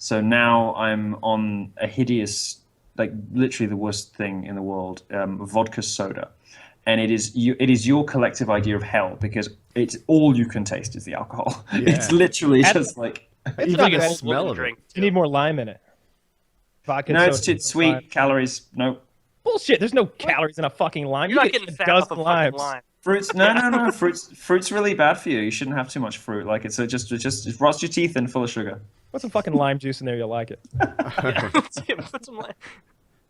So now I'm on a hideous, like literally the worst thing in the world, vodka soda. And it is your collective idea of hell because it's all you can taste is the alcohol. Yeah. It's literally just like It's You not can bad. smell of it. You need more lime in it. Vodka no, soda. it's sweet Lime. calories. No Bullshit. There's no calories in a fucking lime. You're You not get getting a fat off dozen of fucking limes. lime. fruits. No. Fruit's really bad for you. You shouldn't have too much fruit. Like it just rots your teeth and full of sugar. Put some fucking lime juice in there. You'll like it. Put some lime.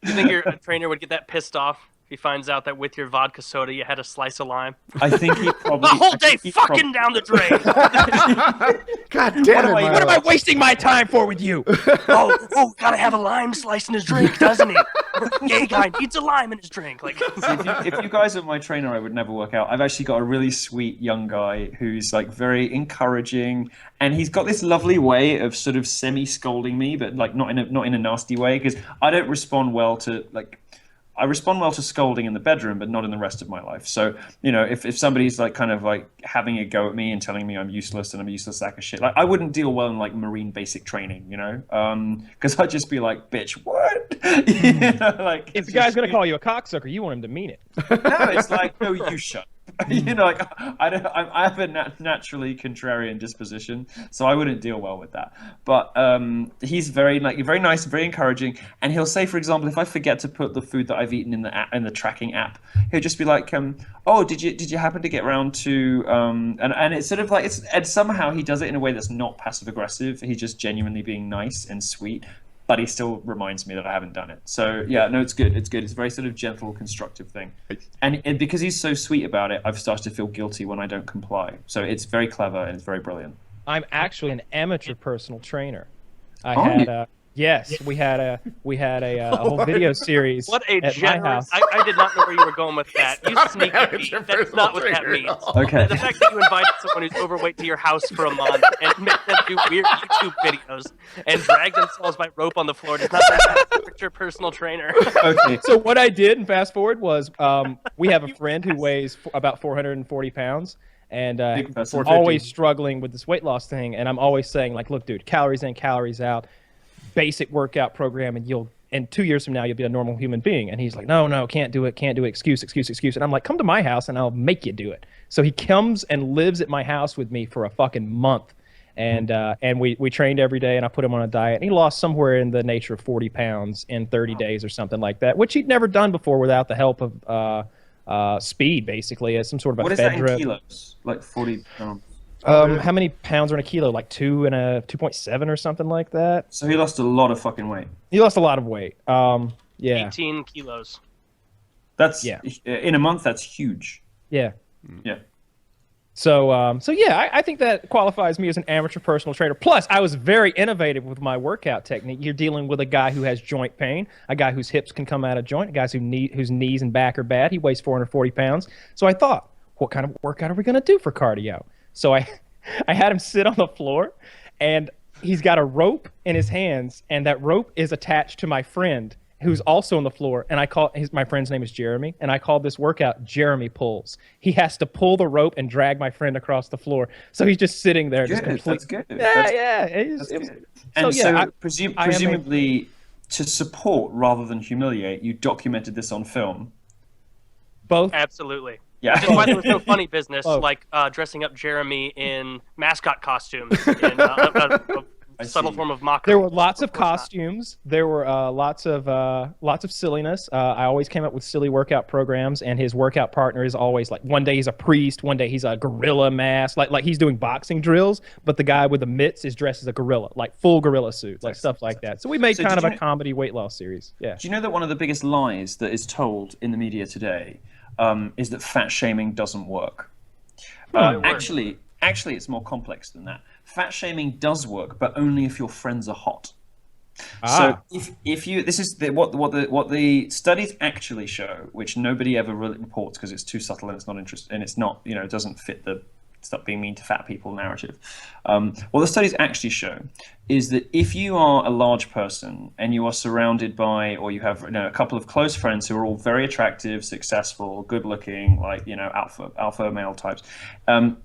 Do you think your trainer would get that pissed off if he finds out that with your vodka soda you had a slice of lime? I think he probably The whole I day think he fucking down the drain. God damn it, What am I Milo. wasting my time for with you? oh, gotta have a lime slice in his drink, doesn't he? Gay guy needs a lime in his drink. Like, if you guys were my trainer, I would never work out. I've actually got a really sweet young guy who's like very encouraging, and he's got this lovely way of sort of semi-scolding me, but like not in a nasty way, because I don't respond well to like. I respond well to scolding in the bedroom, but not in the rest of my life. So, you know, if somebody's like kind of like having a go at me and telling me I'm useless and I'm a useless sack of shit, like I wouldn't deal well in like Marine basic training, you know, because I'd just be like, bitch, what? You know, like If the guy's gonna call you a cocksucker, you want him to mean it. no, it's like, no, you shut. You know, like I have a naturally contrarian disposition, so I wouldn't deal well with that. But he's very nice, very encouraging, and he'll say, for example, if I forget to put the food that I've eaten in the app, in the tracking app, he'll just be like, "Oh, did you happen to get round to?" And it's sort of like and somehow he does it in a way that's not passive aggressive. He's just genuinely being nice and sweet. But he still reminds me that I haven't done it. So yeah, no, it's good. It's good. It's a very sort of gentle, constructive thing. And because he's so sweet about it, I've started to feel guilty when I don't comply. So it's very clever and it's very brilliant. I'm actually an amateur personal trainer. You? Yes, we had a whole video series what a at my generous! house. I did not know where you were going with that. You sneaky It's your beat. That's not what that personal means. trainer. Okay. The fact that you invited someone who's overweight to your house for a month and made them do weird YouTube videos and drag themselves by rope on the floor does not make that your personal trainer. Okay. So what I did, and fast forward, was we have a friend who weighs about 440 pounds. And Big person. always struggling with this weight loss thing, and I'm always saying, like, look, dude, calories in, calories out, basic workout program, and in 2 years from now you'll be a normal human being. And he's like, no, can't do it, excuse. And I'm like, come to my house and I'll make you do it. So he comes and lives at my house with me for a fucking month, and we trained every day, and I put him on a diet, and he lost somewhere in the nature of 40 pounds in 30 days or something like that, which he'd never done before without the help of speed, basically, as some sort of a What is fed that in drip. kilos? Like 40 pounds. How many pounds are in a kilo? Like 2.7 or something like that. So he lost a lot of fucking weight. He lost a lot of weight. Yeah. 18 kilos. That's Yeah. in a month. That's huge. Yeah. Yeah. So yeah, I think that qualifies me as an amateur personal trainer. Plus, I was very innovative with my workout technique. You're dealing with a guy who has joint pain, a guy whose hips can come out of joint, a guy whose knees and back are bad. He weighs 440 pounds. So I thought, what kind of workout are we going to do for cardio? So I had him sit on the floor, and he's got a rope in his hands, and that rope is attached to my friend, who's also on the floor, and my friend's name is Jeremy, and I called this workout Jeremy Pulls. He has to pull the rope and drag my friend across the floor, so he's just sitting there, just Good. That's good. Yeah. That's good. And so, presumably, to support rather than humiliate, you documented this on film. both. Absolutely. Yeah. Which is why there was no funny business Oh. like dressing up Jeremy in mascot costumes in a subtle see. form of mockery. There were lots of Of course not. costumes. There were lots of silliness. I always came up with silly workout programs, and his workout partner is always like, one day he's a priest, one day he's a gorilla mask, like he's doing boxing drills, but the guy with the mitts is dressed as a gorilla, like full gorilla suit, like stuff like that. So we made So kind did of a you- comedy weight loss series. Yeah. Do you know that one of the biggest lies that is told in the media today is that fat shaming doesn't work? Actually, it's more complex than that. Fat shaming does work, but only if your friends are hot. So if you, this is what the studies actually show, which nobody ever really reports because it's too subtle and it's not interesting and it's not, it doesn't fit the stop being mean to fat people narrative. What the studies actually show is that if you are a large person and you are surrounded by, or you have a couple of close friends who are all very attractive, successful, good-looking, like alpha male types,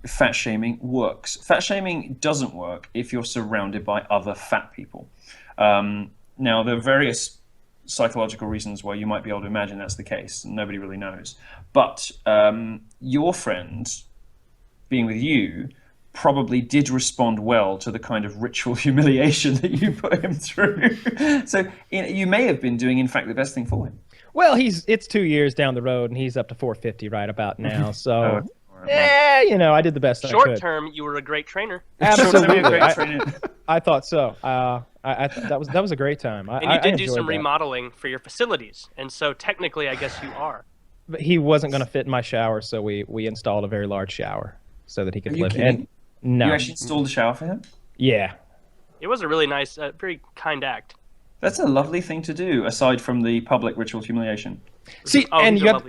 fat shaming works. Fat shaming doesn't work if you're surrounded by other fat people. Now, there are various psychological reasons why you might be able to imagine that's the case. Nobody really knows. But your friend being with you probably did respond well to the kind of ritual humiliation that you put him through. So you may have been doing, in fact, the best thing for him. Well, it's 2 years down the road, and he's up to 450 right about now. So, I did the best I could. Short term, you were a great trainer. Absolutely, I thought so. That was a great time. And you did do some remodeling for your facilities, and so technically, I guess you are. But he wasn't going to fit in my shower, so we installed a very large shower so that he could live in. No. You actually installed a shower for him? Yeah. It was a really nice, very kind act. That's a lovely thing to do, aside from the public ritual humiliation. See, and you have,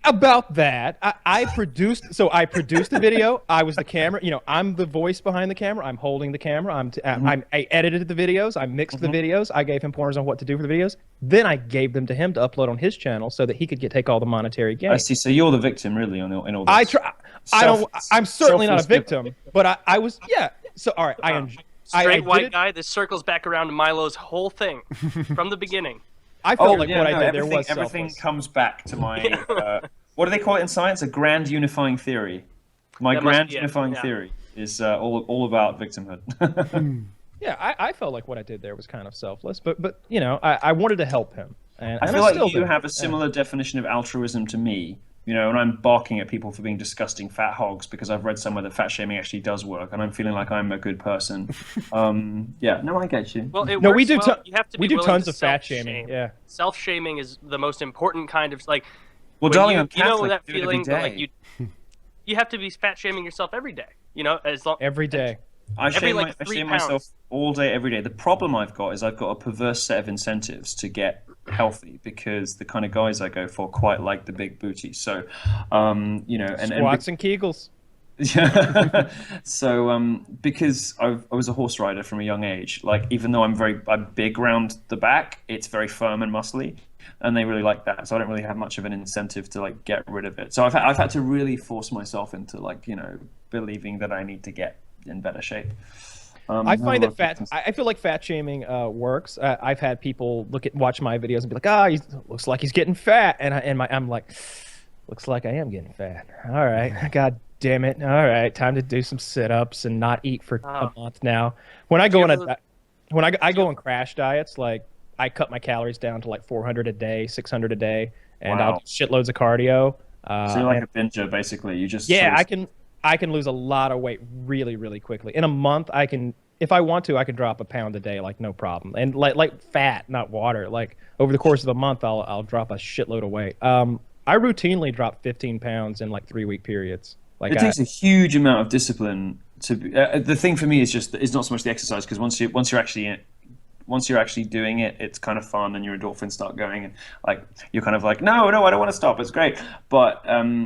about that, I produced the video. I was the camera. I'm the voice behind the camera. I'm holding the camera. I edited the videos. I mixed the videos. I gave him pointers on what to do for the videos. Then I gave them to him to upload on his channel so that he could take all the monetary gain. I see. So you're the victim, really, in all this. I'm certainly not a victim, but I was. Yeah. So all right, Straight white guy. This circles back around to Milo's whole thing from the beginning. I felt what I did there was everything selfless. comes back to my what do they call it in science? A grand unifying theory. My grand unifying theory is all about victimhood. Yeah, I felt like what I did there was kind of selfless, but I wanted to help him. And I feel like you have a similar definition of altruism to me. And I'm barking at people for being disgusting fat hogs because I've read somewhere that fat shaming actually does work, and I'm feeling like I'm a good person. I get you. Well, we do. You have to be we do tons to of fat shaming. Yeah, self-shaming is the most important kind of like. Well, darling, I'm you Catholic. know that do it feeling every day. that like you have to be fat shaming yourself every day. As long every day. I shame pounds. myself all day, every day. The problem I've got is I've got a perverse set of incentives to get healthy because the kind of guys I go for quite like the big booty. So, and Squats and Kegels. Yeah. So, because I was a horse rider from a young age, like even though I'm big round the back, it's very firm and muscly, and they really like that. So I don't really have much of an incentive to like get rid of it. So I've had to really force myself into like believing that I need to get in better shape. I find that I feel like fat shaming works. I've had people watch my videos and be like, he looks like he's getting fat, and I'm like, looks like I am getting fat. All right, God damn it. All right, time to do some sit-ups and not eat for a month now. When I go on crash diets, like I cut my calories down to like 400 a day, 600 a day, and I'll do shitloads of cardio. So you're like a binger, basically. You just I can lose a lot of weight really, really quickly. In a month, if I want to, I can drop a pound a day, like no problem. And like fat, not water. Like over the course of a month, I'll drop a shitload of weight. I routinely drop 15 pounds in like 3-week periods. Like it takes a huge amount of discipline to. The thing for me is it's not so much the exercise, because once you're actually doing it, it's kind of fun and your endorphins start going, and like you're kind of like, no, I don't want to stop. It's great, but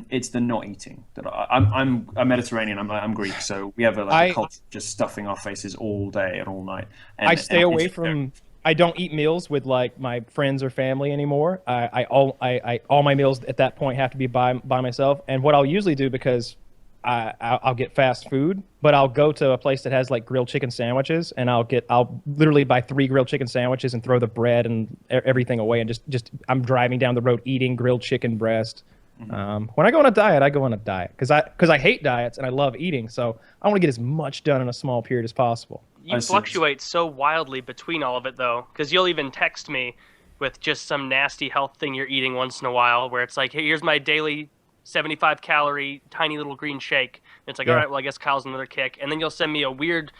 it's the not eating that I'm a Mediterranean. I'm Greek, so we have a culture of just stuffing our faces all day and all night. And, I stay away from. I don't eat meals with like my friends or family anymore. All my meals at that point have to be by myself. And what I'll usually do, because I'll get fast food, but I'll go to a place that has like grilled chicken sandwiches, and I'll literally buy 3 grilled chicken sandwiches and throw the bread and everything away, and just I'm driving down the road eating grilled chicken breast. Mm-hmm. When I go on a diet, because I hate diets and I love eating, so I want to get as much done in a small period as possible. You fluctuate so wildly between all of it, though, because you'll even text me with just some nasty health thing you're eating once in a while, where it's like, hey, here's my daily 75-calorie tiny little green shake. And it's like, all right, well, I guess Kyle's another kick. And then you'll send me a weird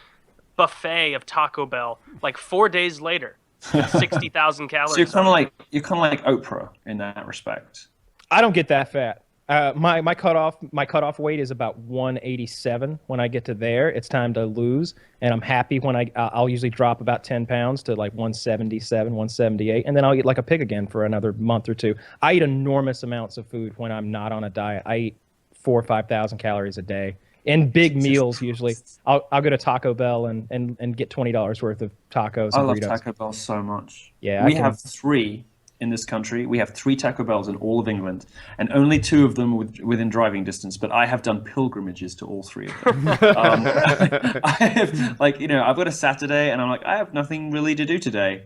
buffet of Taco Bell like 4 days later, 60,000 calories. So you're kind of like Oprah in that respect. I don't get that fat. My cutoff weight is about 187. When I get to there, it's time to lose, and I'm happy when I'll usually drop about 10 pounds to like 177, 178, and then I'll eat like a pig again for another month or two. I eat enormous amounts of food when I'm not on a diet. I eat 4,000 or 5,000 calories a day, in big meals usually. I'll go to Taco Bell and get $20 worth of tacos I and love burritos. Taco Bell so much. Yeah, we have 3 in this country. We have 3 Taco Bells in all of England, and only 2 of them within driving distance. But I have done pilgrimages to all 3 of them. I have, like, I've got a Saturday, and I'm like, I have nothing really to do today.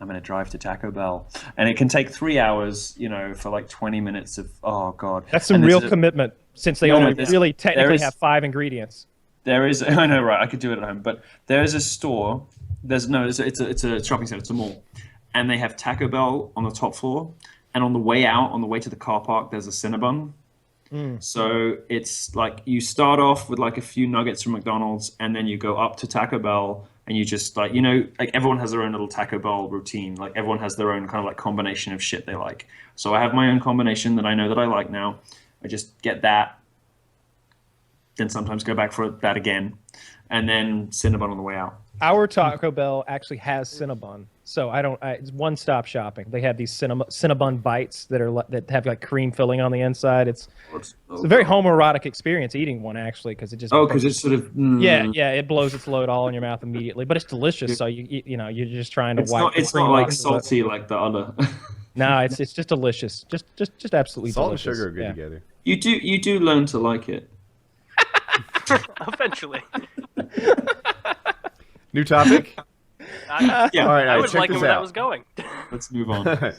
I'm going to drive to Taco Bell, and it can take 3 hours, for like 20 minutes of, oh god. That's some real commitment, since they only really technically have 5 ingredients. There is, I know, right? I could do it at home, but there is a store. It's a shopping center. It's a mall, and they have Taco Bell on the top floor, and on the way out, on the way to the car park, there's a Cinnabon. So it's like you start off with like a few nuggets from McDonald's, and then you go up to Taco Bell, and you just like everyone has their own little Taco Bell routine. Like everyone has their own kind of like combination of shit they like. So I have my own combination that I know that I like now. I just get that, then sometimes go back for that again, and then Cinnabon on the way out. Our Taco Bell actually has Cinnabon, so it's one-stop shopping. They have these Cinnabon bites that have like cream filling on the inside. It's a very homoerotic experience eating one, actually, because it just because it's sort of it blows its load all in your mouth immediately. But it's delicious, so you're just trying to wipe. It's not like salty like the other. No, it's just delicious, just absolutely Salt delicious. and sugar are good together. You do learn to like it. Eventually. New topic? Yeah. All right, I was check liking this where that out. was going. Let's move on.